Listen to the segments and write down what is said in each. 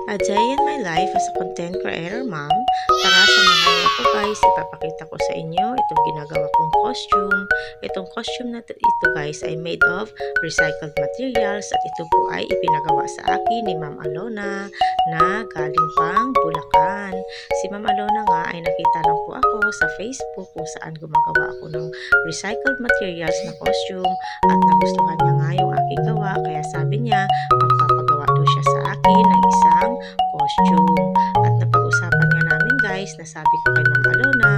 A day in my life as a content creator mom. Tara, samahan niyo ako guys. Ipapakita ko sa inyo itong ginagawa kong costume. Itong costume na ito guys ay made of recycled materials at ito po ay ipinagawa sa akin ni Ma'am Alona na galing pang Bulacan. Si Ma'am Alona nga ay nakita lang po ako sa Facebook kung saan gumagawa ako ng recycled materials na costume at nagustuhan niya nga yung aking gawa kaya sabi niya magpapagawa daw siya sa akin ng isang costume. At napag-usapan nga namin guys, nasabi ko kay Ma'am Alona,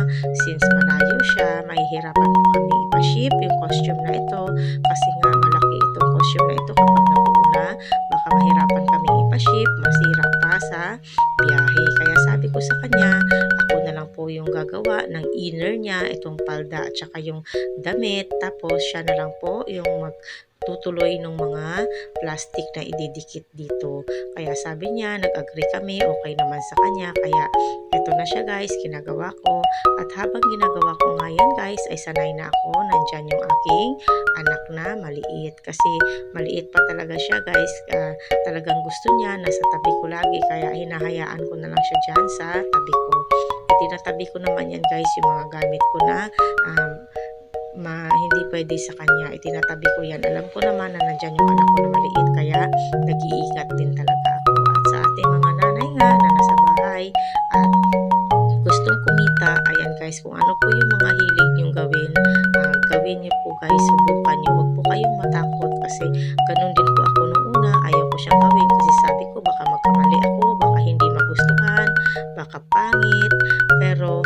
since malayo siya, mahihirapan po kami ipaship yung costume na ito kasi nga malaki itong costume na ito kapag nabuo na, baka mahirapan kami ipaship, masira pa sa biyahe. Kaya sabi ko sa kanya, ako na lang po yung gagawa ng inner niya, itong palda at saka yung damit, tapos siya na lang po yung tutuloy ng mga plastic na ididikit dito. Kaya sabi niya, nag-agree kami, okay naman sa kanya. Kaya ito na siya guys, ginagawa ko. At habang ginagawa ko nga yan guys, ay sanay na ako. Nandyan yung aking anak na maliit. Kasi maliit pa talaga siya guys. Talagang gusto niya, nasa tabi ko lagi. Kaya hinahayaan ko na lang siya dyan sa tabi ko. Itinatabi ko naman yan guys, yung mga gamit ko na hindi pwede sa kanya, itinatabi ko yan. Alam ko naman na nandyan yung anak ko na maliit, kaya nag-iingat din talaga ako. At sa ating mga nanay nga na nasa bahay at gustong kumita, ayan guys, kung ano po yung mga hilig nyong gawin, gawin nyo po guys, subukan nyo, huwag po kayong matakot kasi ganun din po ako nung una, ayaw ko siyang gawin kasi sabi ko baka magkamali ako, baka hindi magustuhan, baka pangit, pero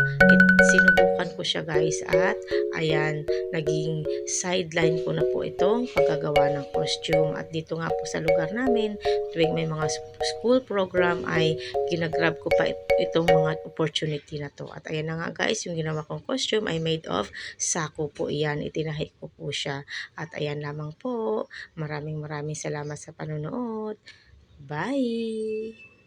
sinubukan ko siya guys at ayan, naging sideline ko na po itong paggagawa ng costume. At dito nga po sa lugar namin, tuwing may mga school program ay ginagrab ko pa itong mga opportunity na to. At ayan na nga guys, yung ginawa kong costume ay made of sako po iyan. Itinahik ko po siya. At ayan lamang po. Maraming salamat sa panonood. Bye!